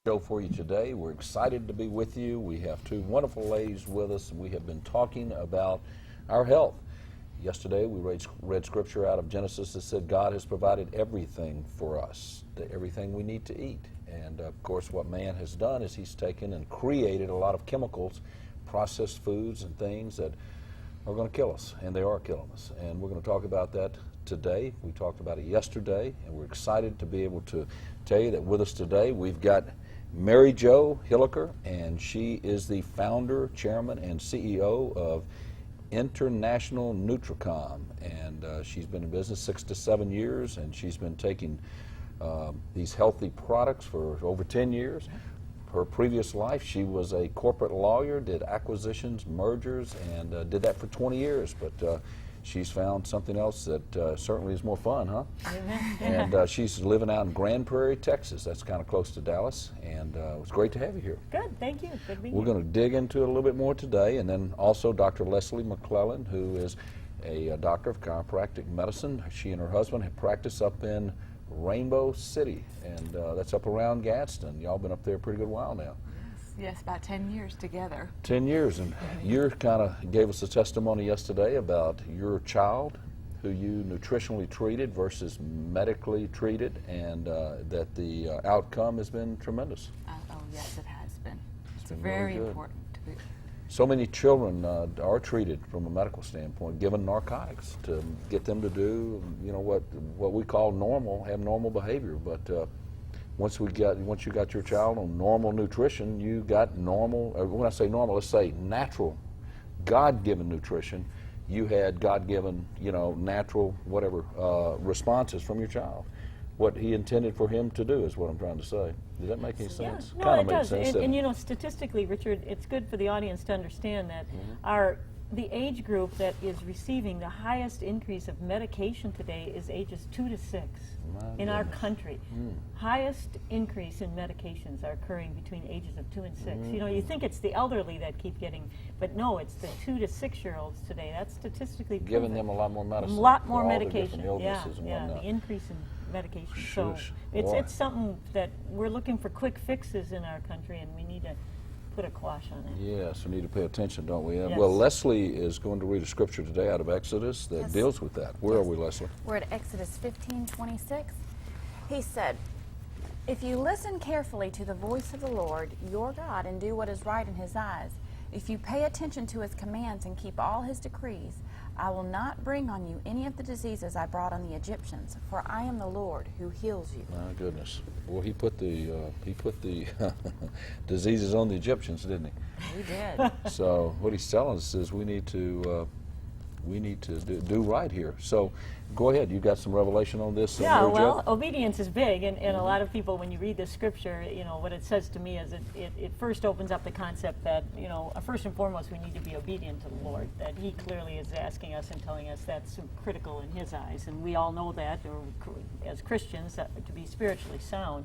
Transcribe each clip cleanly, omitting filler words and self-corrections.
Show for you today. We're excited to be with you. We have two wonderful ladies with us. We have been talking about our health. Yesterday we read scripture out of Genesis that said God has provided everything for us, everything we need to eat. And of course what man has done is he's taken and created a lot of chemicals, processed foods and things that are going to kill us, and they are killing us. And we're going to talk about that today. We talked about it yesterday, and we're excited to be able to tell you that with us today we've got Mary Jo Hilliker, and she is the founder, chairman, and CEO of International Nutricom. And she's been in business 6 to 7 years, and she's been taking these healthy products for over 10 years. Her previous life, she was a corporate lawyer, did acquisitions, mergers, and did that for 20 years. But she's found something else that certainly is more fun, huh? And she's living out in Grand Prairie, Texas. That's kind of close to Dallas. And it's great to have you here. Good, thank you. Good to be here. We're going to dig into it a little bit more today. And then also Dr. Leslie McClellan, who is a doctor of chiropractic medicine. She and her husband have practiced up in Rainbow City, and that's up around Gadsden. Y'all been up there a pretty good while now. Yes, about 10 years together. 10 years, and you kind of gave us a testimony yesterday about your child who you nutritionally treated versus medically treated, and that the outcome has been tremendous. Oh, yes, it has been. It's been very really good. important to be. So many children are treated from a medical standpoint, given narcotics to get them to do, you know, what we call normal, have normal behavior. But once you got your child on normal nutrition, you got normal. When I say normal, let's say natural, God-given nutrition. You had God-given, you know, natural whatever responses from your child. What he intended for him to do is what I'm trying to say. Does that make any sense? Yeah. No, it does. And you know, statistically, Richard, it's good for the audience to understand that the age group that is receiving the highest increase of medication today is ages 2 to 6 in our country. Highest increase in medications are occurring between ages of 2 and 6. You know, you think it's the elderly that keep getting, but no, it's the 2 to 6-year-olds today. That's statistically proven. Giving them a lot more medicine. A lot more for all the medication. different illnesses and Yeah, whatnot. the increase in medication. Shush. So Boy. it's something that we're looking for quick fixes in our country, and we need to put a quash on it. Yes, we need to pay attention, don't we? Yes. Well, Leslie is going to read a scripture today out of Exodus that Yes. deals with that. Where are we, Leslie? We're at Exodus 15:26. He said, "If you listen carefully to the voice of the Lord, your God, and do what is right in his eyes, if you pay attention to his commands and keep all his decrees, I will not bring on you any of the diseases I brought on the Egyptians, for I am the Lord who heals you." My goodness. Well, he put the diseases on the Egyptians, didn't he? He did. So what he's telling us is we need to do right here. So go ahead. You got some revelation on this? Yeah, Mary Jo? well, obedience is big, and a lot of people, when you read this scripture, you know, what it says to me is it first opens up the concept that, you know, first and foremost, we need to be obedient to the Lord, that he clearly is asking us and telling us that's critical in his eyes, and we all know that, or as Christians, to be spiritually sound.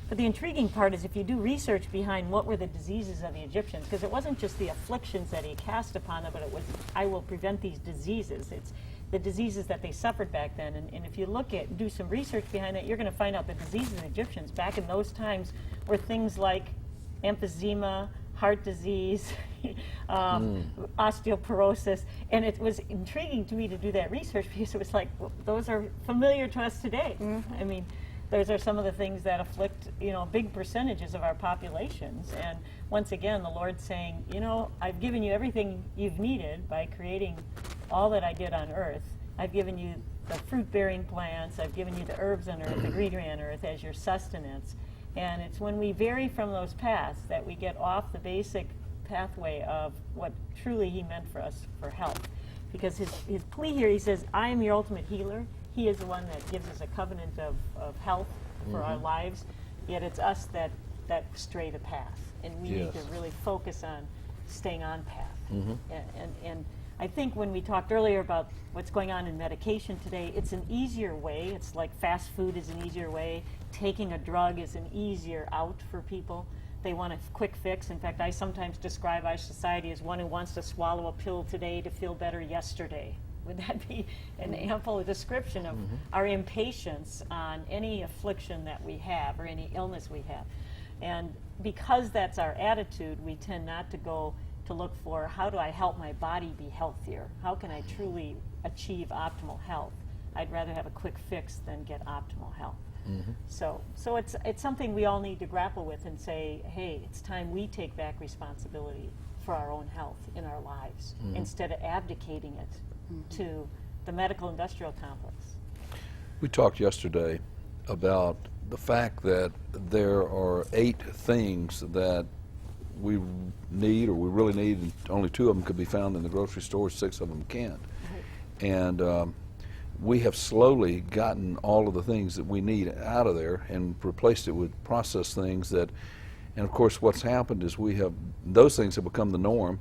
But the intriguing part is if you do research behind what were the diseases of the Egyptians, because it wasn't just the afflictions that he cast upon them, but it was, I will prevent these diseases. It's the diseases that they suffered back then. And if you do some research behind that, you're going to find out the diseases of the Egyptians back in those times were things like emphysema, heart disease, osteoporosis. And it was intriguing to me to do that research because it was like, well, those are familiar to us today. I mean, those are some of the things that afflict, you know, big percentages of our populations. And once again, the Lord's saying, you know, I've given you everything you've needed by creating all that I did on earth. I've given you the fruit-bearing plants. I've given you the herbs on earth, the greenery on earth as your sustenance. And it's when we vary from those paths that we get off the basic pathway of what truly he meant for us for health. Because his plea here, he says, I am your ultimate healer. He is the one that gives us a covenant of health for our lives, yet it's us that stray the path. And we need to really focus on staying on path. And I think when we talked earlier about what's going on in medication today, it's an easier way. It's like fast food is an easier way. Taking a drug is an easier out for people. They want a quick fix. In fact, I sometimes describe our society as one who wants to swallow a pill today to feel better yesterday. Would that be an ample description of our impatience on any affliction that we have or any illness we have? And because that's our attitude, we tend not to go to look for, how do I help my body be healthier? How can I truly achieve optimal health? I'd rather have a quick fix than get optimal health. So it's something we all need to grapple with and say, hey, it's time we take back responsibility for our own health in our lives instead of abdicating it to the medical industrial complex. We talked yesterday about the fact that there are 8 things that we need, or we really need, and only 2 of them could be found in the grocery store, 6 of them can't. And we have slowly gotten all of the things that we need out of there and replaced it with processed things that, and of course what's happened is those things have become the norm.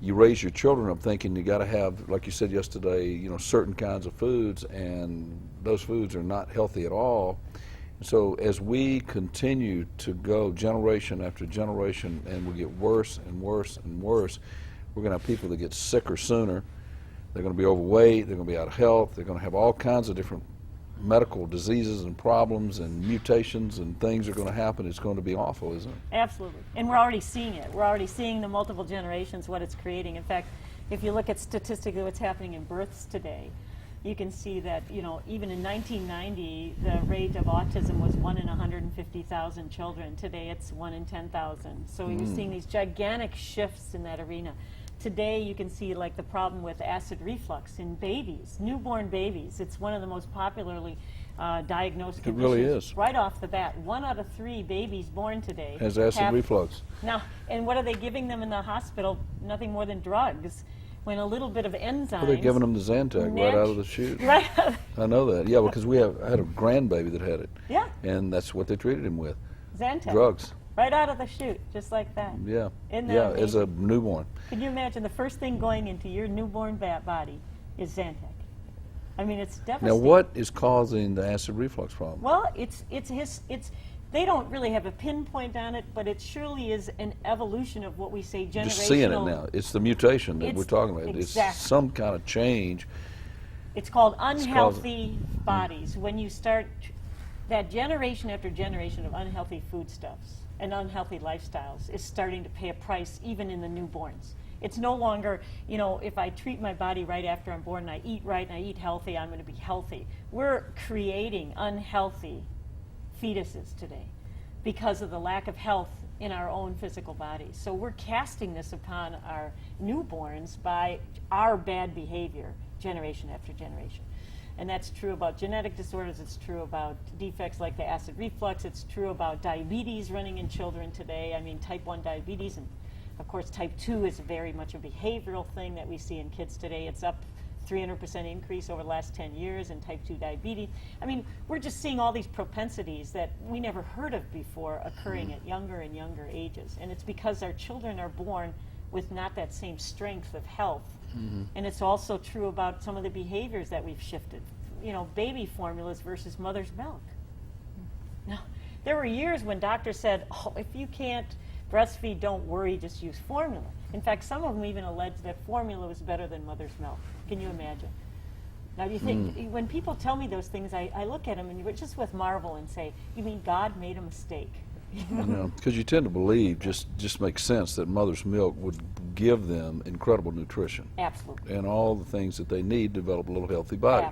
You raise your children up thinking you got to have, like you said yesterday, certain kinds of foods, and those foods are not healthy at all. So as we continue to go generation after generation and we get worse and worse and worse, we're going to have people that get sicker sooner. They're going to be overweight, they're going to be out of health, they're going to have all kinds of different medical diseases and problems and mutations, and things are going to happen. It's going to be awful, isn't it? Absolutely. And we're already seeing it. We're already seeing the multiple generations, what it's creating. In fact, if you look at statistically what's happening in births today, you can see that, even in 1990, the rate of autism was 1 in 150,000 children. Today it's 1 in 10,000. So you're seeing these gigantic shifts in that arena. Today you can see like the problem with acid reflux in babies, newborn babies. It's one of the most popularly diagnosed conditions. It really is. Right off the bat. 1 out of 3 babies born today Has acid reflux. Now, and what are they giving them in the hospital? Nothing more than drugs. When a little bit of enzymes. Well, they're giving them the Zantac right out of the chute. Right. I know that. Yeah, because I had a grandbaby that had it. Yeah. And that's what they treated him with. Zantac. Drugs. Right out of the chute, just like that. Yeah. Isn't that Yeah, amazing? as a newborn. Can you imagine the first thing going into your newborn body is Zantac? I mean, it's devastating. Now, what is causing the acid reflux problem? Well, they don't really have a pinpoint on it, but it surely is an evolution of what we say generational. Just seeing it now. It's the mutation that we're talking about. Exactly. It's some kind of change. It's called unhealthy bodies. When you start that generation after generation of unhealthy foodstuffs and unhealthy lifestyles is starting to pay a price even in the newborns. It's no longer, if I treat my body right after I'm born and I eat right and I eat healthy, I'm going to be healthy. We're creating unhealthy fetuses today because of the lack of health in our own physical bodies. So we're casting this upon our newborns by our bad behavior generation after generation. And that's true about genetic disorders, it's true about defects like the acid reflux, it's true about diabetes running in children today. I mean, type 1 diabetes, and of course type 2 is very much a behavioral thing that we see in kids today. It's up 300% increase over the last 10 years in type 2 diabetes. I mean, we're just seeing all these propensities that we never heard of before occurring at younger and younger ages. And it's because our children are born with not that same strength of health. And it's also true about some of the behaviors that we've shifted. Baby formulas versus mother's milk. Now, there were years when doctors said, if you can't breastfeed, don't worry, just use formula. In fact, some of them even alleged that formula was better than mother's milk. Can you imagine? Now, do you think, when people tell me those things, I look at them and just with marvel and say, you mean God made a mistake? Because you tend to believe, just makes sense, that mother's milk would give them incredible nutrition. Absolutely. And all the things that they need to develop a little healthy body.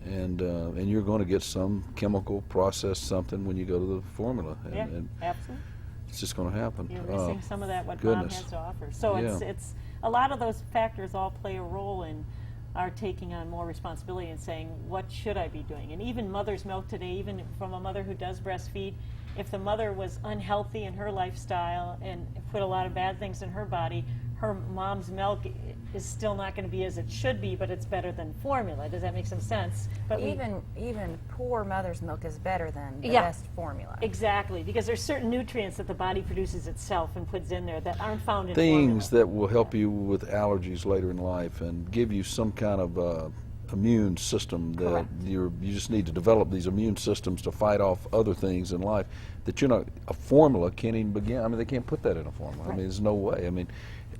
Absolutely. And you're going to get some chemical processed something when you go to the formula. And Absolutely. it's just going to happen. You're missing some of that, what goodness. mom has to offer. So it's a lot of those factors all play a role in our taking on more responsibility and saying, what should I be doing? And even mother's milk today, even from a mother who does breastfeed, if the mother was unhealthy in her lifestyle and put a lot of bad things in her body, her mom's milk is still not going to be as it should be, but it's better than formula. Does that make some sense? But even poor mother's milk is better than the best formula. Exactly, because there's certain nutrients that the body produces itself and puts in there that aren't found in Things formula. that will help you with allergies later in life and give you some kind of immune system that Correct. you just need to develop these immune systems to fight off other things in life that a formula can't even begin. I mean, they can't put that in a formula. I mean, there's no way. I mean,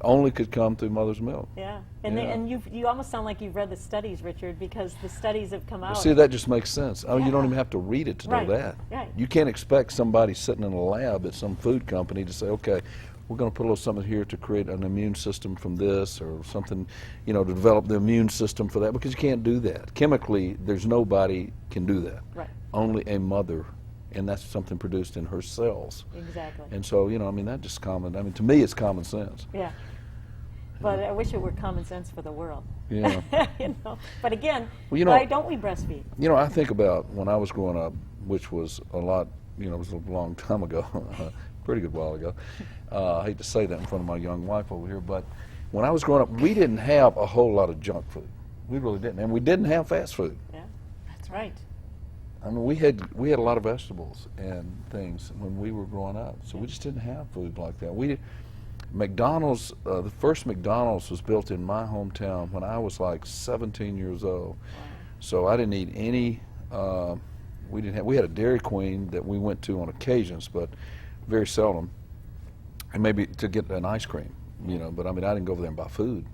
only could come through mother's milk. Yeah, and Yeah. and you almost sound like you've read the studies, Richard, because the studies have come out. See, that just makes sense. I mean, you don't Yeah. even have to read it to Right, know that. right. You can't expect somebody sitting in a lab at some food company to say, okay, we're going to put a little something here to create an immune system from this, or something, to develop the immune system for that, because you can't do that. Chemically, there's nobody can do that. Right. Only a mother, and that's something produced in her cells. Exactly. And so, that just common. I mean, to me, it's common sense. Yeah. But I wish it were common sense for the world. Yeah. But again, Well, why don't we breastfeed? I think about when I was growing up, which was a lot, it was a long time ago, pretty good while ago. I hate to say that in front of my young wife over here, but when I was growing up, we didn't have a whole lot of junk food. We really didn't, and we didn't have fast food. Yeah, that's right. I mean, we had a lot of vegetables and things when we were growing up, so we just didn't have food like that. McDonald's, the first McDonald's was built in my hometown when I was like 17 years old. Wow. So I didn't eat any. We had a Dairy Queen that we went to on occasions, but very seldom, and maybe to get an ice cream, But I mean, I didn't go over there and buy food.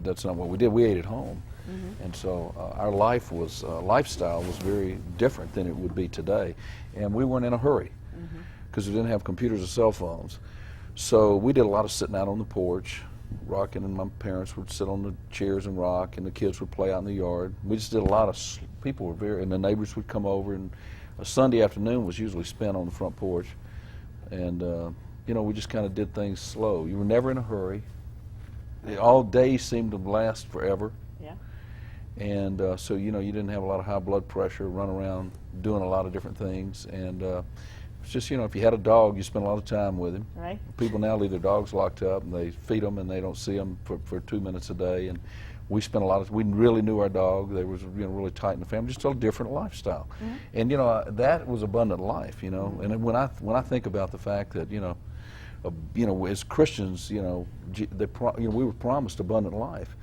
That's not what we did. We ate at home. Mm-hmm. And so our lifestyle was very different than it would be today, and we weren't in a hurry because we didn't have computers or cell phones. So we did a lot of sitting out on the porch, rocking, and my parents would sit on the chairs and rock, and the kids would play out in the yard. We just did a lot of, people were and the neighbors would come over, and a Sunday afternoon was usually spent on the front porch. And, we just kind of did things slow. You were never in a hurry. All days seemed to last forever. Yeah. And so, you didn't have a lot of high blood pressure, run around doing a lot of different things. And it's just, if you had a dog, you spent a lot of time with him. Right. People now leave their dogs locked up, and they feed them, and they don't see them for 2 minutes a day. And we spent we really knew our dog. They was, really tight in the family, just a different lifestyle. Mm-hmm. And, that was abundant life, And when I think about the fact that, as Christians, we were promised abundant life.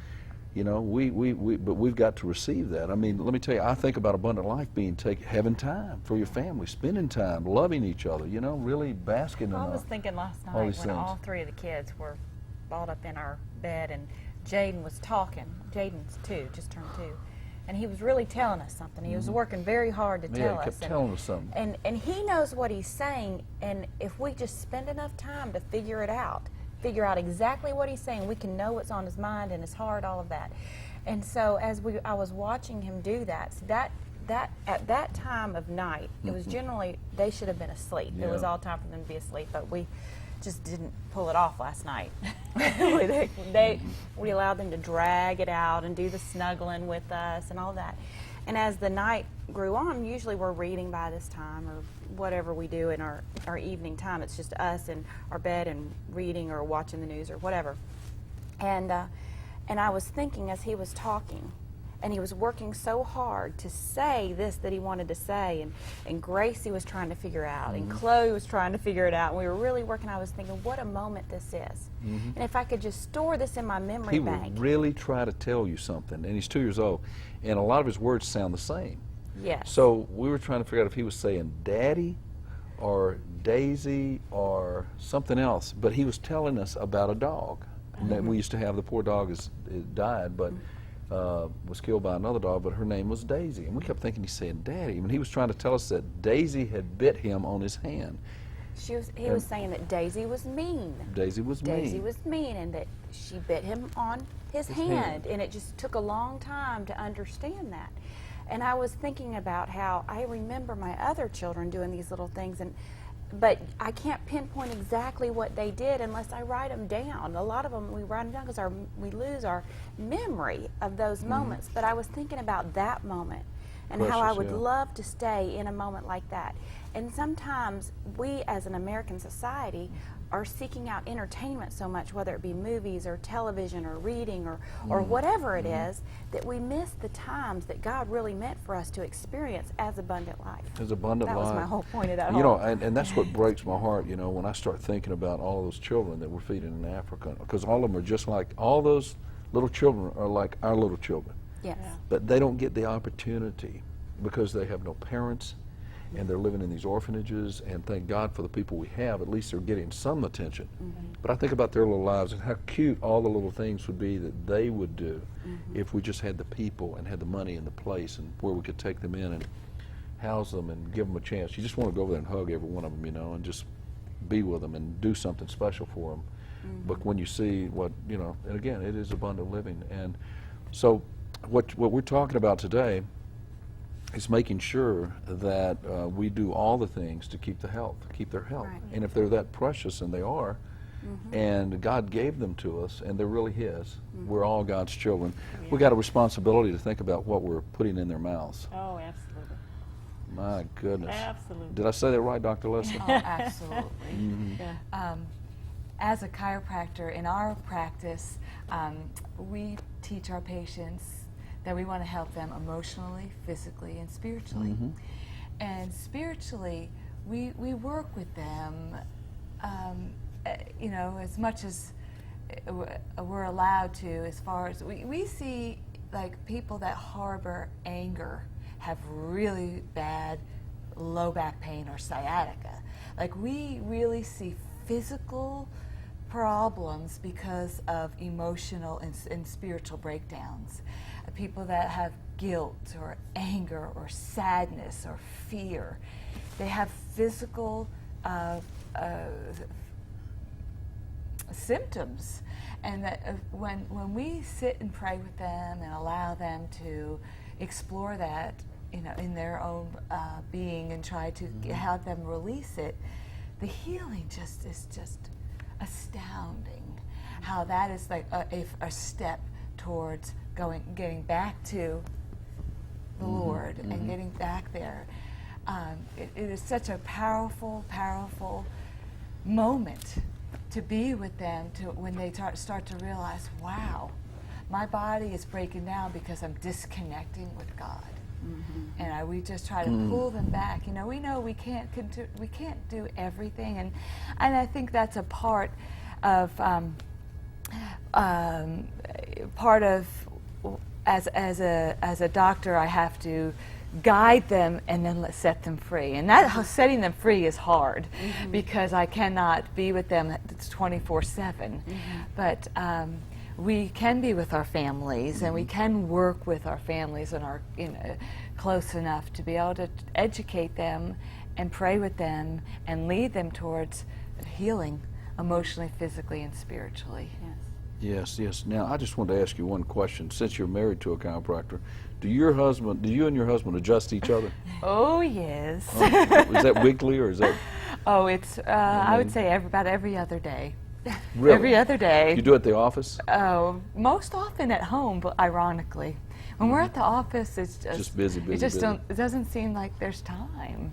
But we've got to receive that. I mean, let me tell you, I think about abundant life being having time for your family, spending time, loving each other, really basking in I was thinking last night when all three of the kids were balled up in our bed and Jaden was talking. Jaden's 2, just turned 2. And he was really telling us something. He was working very hard to tell us. Yeah, he kept telling us something. And he knows what he's saying, and if we just spend enough time to figure out exactly what he's saying, we can know what's on his mind and his heart, all of that. And so I was watching him do that, so that at that time of night, it was generally, they should have been asleep. Yeah. It was all time for them to be asleep, but we just didn't pull it off last night. We allowed them to drag it out and do the snuggling with us and all that. And as the night grew on, usually we're reading by this time or whatever we do in our evening time. It's just us in our bed and reading or watching the news or whatever. And I was thinking as he was talking, and he was working so hard to say this that he wanted to say, and Gracie was trying to figure out, and Chloe was trying to figure it out, and we were really working. I was thinking, what a moment this is. And if I could just store this in my memory bank. He would really try to tell you something, and he's 2 years old, and a lot of his words sound the same. Yes. So we were trying to figure out if he was saying Daddy or Daisy or something else, but he was telling us about a dog that we used to have. The poor dog died, but was killed by another dog, but her name was Daisy. And we kept thinking he said Daddy. And he was trying to tell us that Daisy had bit him on his hand. He was saying that Daisy was mean. Daisy was mean. Daisy was mean, and that she bit him on his hand. And it just took a long time to understand that. And I was thinking about how I remember my other children doing these little things, but I can't pinpoint exactly what they did unless I write them down. A lot of them, we write them down because we lose our memory of those moments. But I was thinking about that moment and how I would love to stay in a moment like that. And sometimes we, as an American society, are seeking out entertainment so much, whether it be movies or television or reading or whatever it is, that we miss the times that God really meant for us to experience as abundant life. As abundant life. That was my whole point of that and that's what breaks my heart, when I start thinking about all those children that we're feeding in Africa, because all of them are just like, all those little children are like our little children. Yes. Yeah. But they don't get the opportunity because they have no parents and they're living in these orphanages, and thank God for the people we have. At least they're getting some attention. But I think about their little lives and how cute all the little things would be that they would do if we just had the people and had the money and the place and where we could take them in and house them and give them a chance. You just want to go over there and hug every one of them, you know, and just be with them and do something special for them. But when you see what, you know, and again, it is abundant living. And so what we're talking about today is making sure that we do all the things to keep their health. Right. And if they're that precious, and they are, and God gave them to us, and they're really His, we're all God's children, we got a responsibility to think about what we're putting in their mouths. Oh, absolutely. My goodness. Absolutely. Did I say that right, Dr. Leslie? Oh, absolutely. As a chiropractor, in our practice, we teach our patients that we want to help them emotionally, physically, and spiritually. And spiritually, we work with them, you know, as much as we're allowed to, as far as we see, like, people that harbor anger have really bad low back pain or sciatica. Like, we really see physical problems because of emotional and spiritual breakdowns. People that have guilt or anger or sadness or fear, they have physical symptoms. And that when we sit and pray with them and allow them to explore that, you know, in their own being, and try to have them release it, the healing just is just astounding. How that is like a step towards getting back to the Lord and getting back there. It is such a powerful, powerful moment to be with them, when they start to realize, wow, my body is breaking down because I'm disconnecting with God. And we just try to pull them back. You know we can't do everything, and I think that's a part of as a doctor, I have to guide them and then set them free. And that setting them free is hard because I cannot be with them 24/7. But we can be with our families, and we can work with our families and are close enough to be able to educate them and pray with them and lead them towards healing emotionally, physically, and spiritually. Yes, yes. Now, I just wanted to ask you one question. Since you're married to a chiropractor, do you and your husband adjust each other? Oh, yes. Is that weekly, or is that? Oh, it's, I would say about every other day. Really? Every other day. You do it at the office? Oh, most often at home, but ironically. When we're at the office, it's Just busy, busy, it just busy. It doesn't seem like there's time.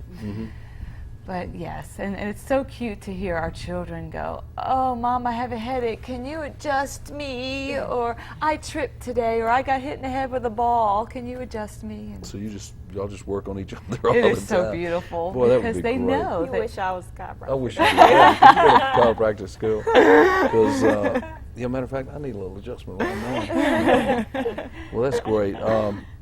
But yes, and it's so cute to hear our children go, "Oh, Mom, I have a headache. Can you adjust me?" Or, "I tripped today," or, "I got hit in the head with a ball. Can you adjust me?" And So y'all just work on each other all the time. it is so beautiful. Boy, that would because be they great. know You that wish I was a chiropractor. I wish I could go to chiropractic school. Because, matter of fact, I need a little adjustment right now. Well, that's great.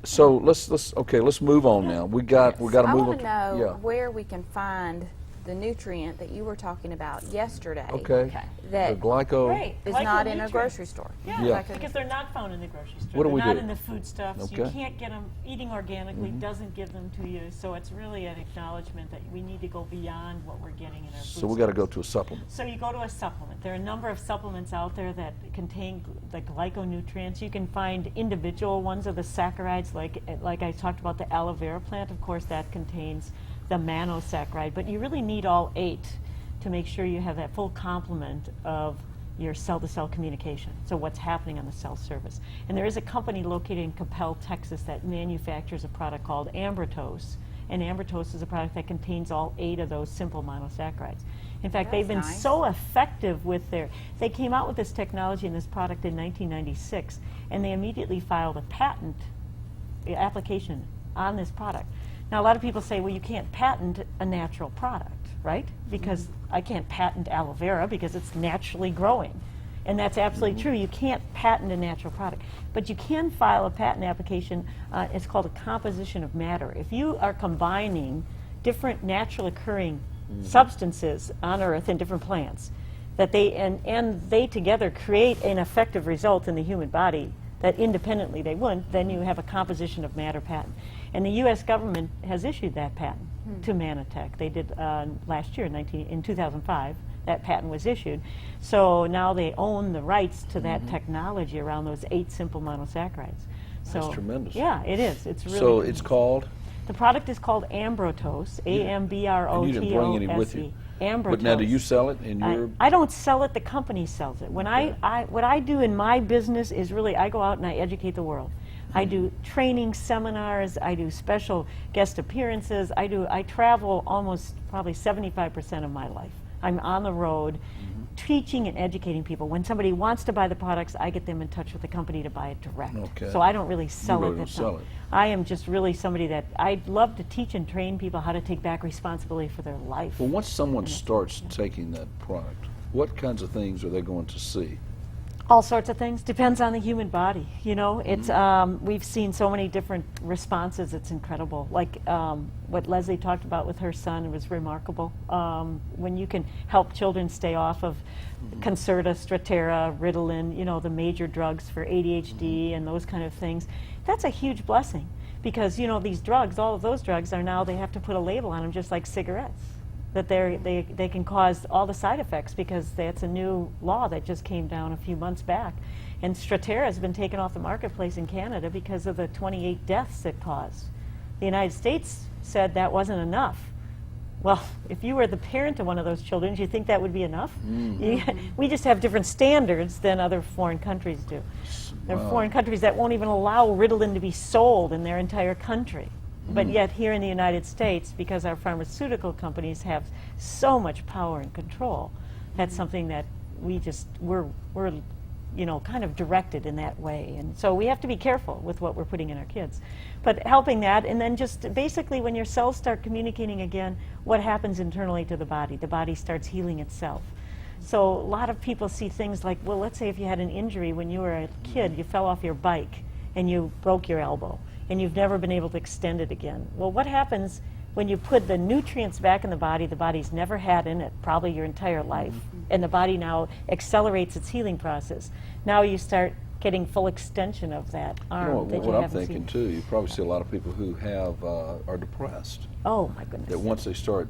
So let's move on now. We got to move on. I want to know Yeah. where we can find the nutrient that you were talking about yesterday. Okay. That The glyco. Right. is not in a Glyconutrients. grocery store. Yeah, Yeah. because they're not found in the grocery store. What do They're we not do? in the foodstuffs. You Okay. can't get them. Eating organically doesn't give them to you. So it's really an acknowledgement that we need to go beyond what we're getting in our So we got to go foodstuffs. to a supplement. So you go to a supplement. There are a number of supplements out there that contain the glyconutrients. You can find individual ones of the saccharides, like I talked about the aloe vera plant. Of course, that contains the monosaccharide, but you really need all 8 to make sure you have that full complement of your cell-to-cell communication, so what's happening on the cell surface. And there is a company located in Coppell, Texas that manufactures a product called Ambritose, and Ambritose is a product that contains all 8 of those simple monosaccharides. In fact, they've been nice. so effective with they came out with this technology and this product in 1996, and they immediately filed a patent application on this product. Now, a lot of people say, well, you can't patent a natural product, right? Because I can't patent aloe vera because it's naturally growing. And that's absolutely true. You can't patent a natural product. But you can file a patent application. It's called a composition of matter. If you are combining different natural occurring substances on Earth in different plants, that and they together create an effective result in the human body that independently they wouldn't, then you have a composition of matter patent. And the U.S. government has issued that patent to Manatech. They did last year, in 2005, that patent was issued. So now they own the rights to that technology around those 8 simple monosaccharides. So, That's tremendous. Yeah, it is. It's really So good. it's called? The product is called Ambrotose, A-M-B-R-O-T-O-S-E. And you didn't bring any with you. Ambrotose. But now, do you sell it in your? I don't sell it, the company sells it. When what I do in my business is really, I go out and I educate the world. I do training seminars, I do special guest appearances, I travel almost probably 75% of my life. I'm on the road teaching and educating people. When somebody wants to buy the products, I get them in touch with the company to buy it direct. Okay. So I don't really sell really it. don't sell it. I am just really somebody that I'd love to teach and train people how to take back responsibility for their life. Well, once someone starts taking that product, what kinds of things are they going to see? All sorts of things. Depends on the human body. You know, it's we've seen so many different responses. It's incredible. Like what Leslie talked about with her son was remarkable. When you can help children stay off of Concerta, Strattera, Ritalin, you know, the major drugs for ADHD and those kind of things, that's a huge blessing. Because you know these drugs, all of those drugs are now they have to put a label on them, just like cigarettes. That they can cause all the side effects because that's a new law that just came down a few months back. And Strattera has been taken off the marketplace in Canada because of the 28 deaths it caused. The United States said that wasn't enough. Well, if you were the parent of one of those children, do you think that would be enough? We just have different standards than other foreign countries do. There are foreign countries that won't even allow Ritalin to be sold in their entire country. But yet here in the United States, because our pharmaceutical companies have so much power and control, that's something that we're you know, kind of directed in that way. And so we have to be careful with what we're putting in our kids. But helping that, and then just basically when your cells start communicating again, what happens internally to the body starts healing itself. So a lot of people see things like, well, let's say if you had an injury when you were a kid, you fell off your bike and you broke your elbow, and you've never been able to extend it again. Well, what happens when you put the nutrients back in the body's never had in it probably your entire life, and the body now accelerates its healing process. Now you start getting full extension of that arm. You know, that what you I'm haven't thinking seen. too, you probably see a lot of people who are depressed. Oh my goodness. That once they start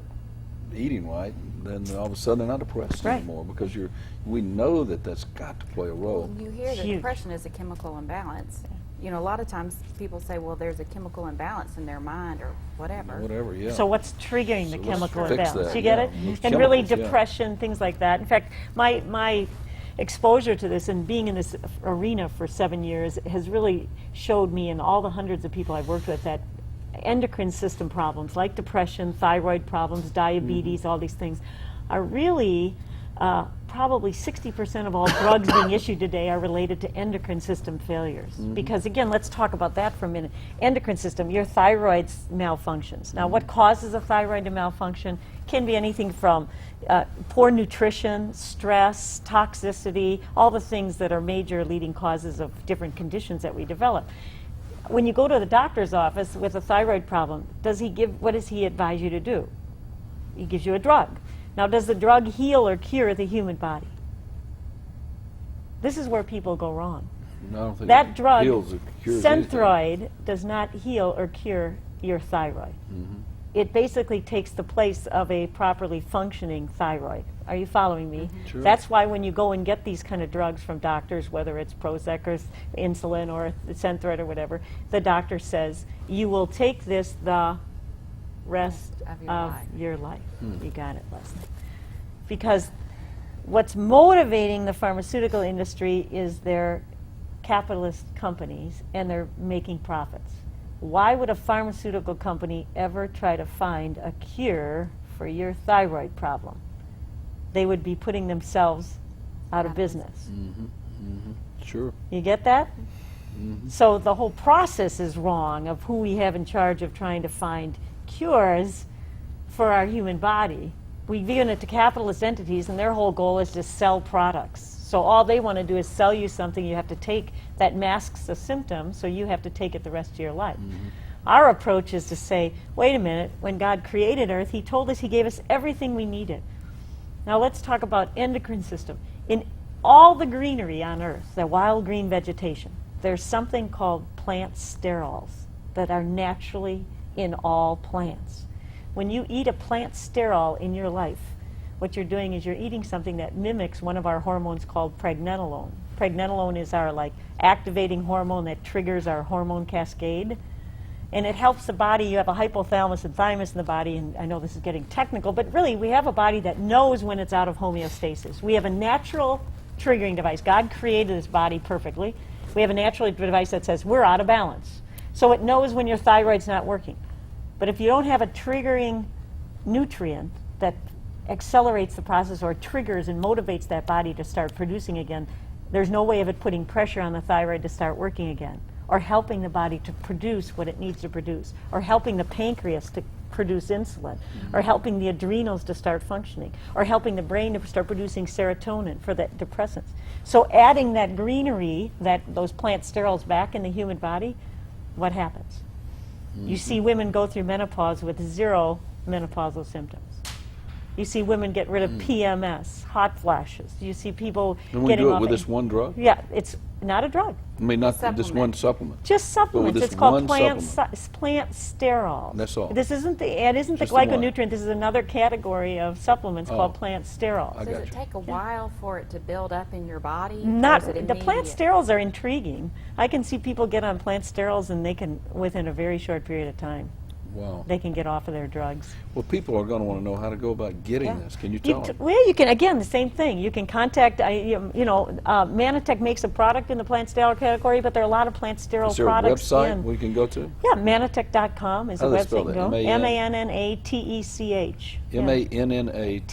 eating right, then all of a sudden they're not depressed Right. anymore because we know that's got to play a role. You hear that Huge. depression is a chemical imbalance. You know, a lot of times people say, well, there's a chemical imbalance in their mind or whatever. Whatever, yeah. So what's triggering the So let's chemical fix imbalance? that, You get yeah. it? Those And really chemicals, yeah. depression, things like that. In fact, my exposure to this and being in this arena for 7 years has really showed me and all the hundreds of people I've worked with that endocrine system problems like depression, thyroid problems, diabetes, all these things are really probably 60% of all drugs being issued today are related to endocrine system failures. Because again, let's talk about that for a minute. Endocrine system, your thyroid malfunctions. Now what causes a thyroid to malfunction can be anything from poor nutrition, stress, toxicity, all the things that are major leading causes of different conditions that we develop. When you go to the doctor's office with a thyroid problem, what does he advise you to do? He gives you a drug. Now, does the drug heal or cure the human body? This is where people go wrong. No, I don't think That it drug, heals or cures anything. Synthroid, does not heal or cure your thyroid. It basically takes the place of a properly functioning thyroid. Are you following me? Sure. That's why when you go and get these kind of drugs from doctors, whether it's Prozac or insulin or Synthroid or whatever, the doctor says, you will take this the rest of your life. You got it, Leslie. Because what's motivating the pharmaceutical industry is their capitalist companies and they're making profits. Why would a pharmaceutical company ever try to find a cure for your thyroid problem? They would be putting themselves out of business. Sure. You get that? So the whole process is wrong of who we have in charge of trying to find cures for our human body. We've given it to capitalist entities and their whole goal is to sell products. So all they want to do is sell you something you have to take that masks a symptom, so you have to take it the rest of your life. Our approach is to say, wait a minute, when God created Earth, He told us He gave us everything we needed. Now let's talk about endocrine system. In all the greenery on Earth, the wild green vegetation, there's something called plant sterols that are naturally in all plants. When you eat a plant sterol in your life, what you're doing is you're eating something that mimics one of our hormones called pregnenolone. Pregnenolone is our activating hormone that triggers our hormone cascade. And it helps the body. You have a hypothalamus and thymus in the body, and I know this is getting technical, but really we have a body that knows when it's out of homeostasis. We have a natural triggering device. God created this body perfectly. We have a natural device that says we're out of balance. So it knows when your thyroid's not working. But if you don't have a triggering nutrient that accelerates the process or triggers and motivates that body to start producing again, there's no way of it putting pressure on the thyroid to start working again, or helping the body to produce what it needs to produce, or helping the pancreas to produce insulin, or helping the adrenals to start functioning, or helping the brain to start producing serotonin for the depressants. So adding that greenery, those plant sterols back in the human body, what happens? You see women go through menopause with 0 menopausal symptoms. You see women get rid of PMS, hot flashes. You see people And we getting do it off with this one drug? Yeah, it's not a drug. I mean, not Supplement. just one supplement. Just supplements. this It's called one plant supplement. sterols. That's all. This isn't it isn't the Just the one. glyconutrient. This is another category of supplements Oh. called plant sterols. I Does got it you. take a while for it to build up in your body? or Not is it the plant immediate? sterols are intriguing. I can see people get on plant sterols and they can, within a very short period of time, Wow. they can get off of their drugs. Well, people are going to want to know how to go about getting this. Can you tell them? Well, you can, again, the same thing. You can contact, Manitech makes a product in the plant sterol category, but there are a lot of plant sterol Is there a products website in. we can go to? Yeah, Manitech.com is How a do they website spell you can that? go. M-A-N- Manatech.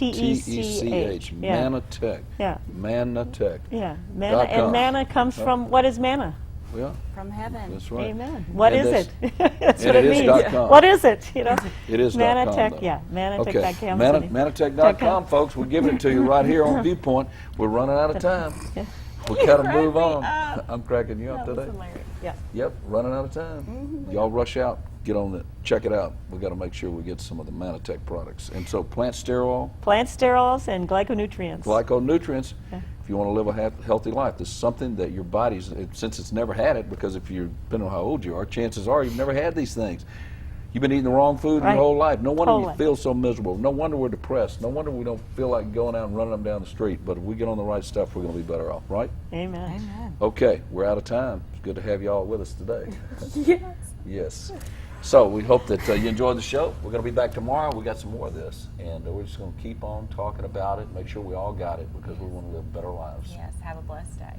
M-A-N-N-A-T-E-C-H. Yeah. Manitech. Yeah. Manitech. Yeah, .com. manna, and manna comes from, what is manna? Yeah, From heaven. that's right. Amen. What And is that's- it? That's and what it it is means. .com. What is it? It is Manitech, .com, though. yeah, Okay, Manitech.com. Manitech.com, folks. We're giving it to you right here on Viewpoint. We're running out of time. Yeah. We got to crack move me on. up. I'm cracking you up That was today. hilarious. Yeah. Yep, running out of time. Y'all rush out, get on it, check it out. We got to make sure we get some of the Manitech products. And so, plant sterol, Plant sterols and glyconutrients. glyconutrients. Yeah. If you want to live a healthy life, this is something that your body's, since it's never had it, because if you're, depending on how old you are, chances are you've never had these things. You've been eating the wrong food Right. your whole life. No wonder you Totally. feel so miserable. No wonder we're depressed. No wonder we don't feel like going out and running them down the street. But if we get on the right stuff, we're going to be better off, right? Amen. Amen. Okay, we're out of time. It's good to have you all with us today. Yes. Yes. So we hope that you enjoyed the show. We're going to be back tomorrow. We got some more of this, and we're just going to keep on talking about it, make sure we all got it, because we want to live better lives. Yes. Have a blessed day.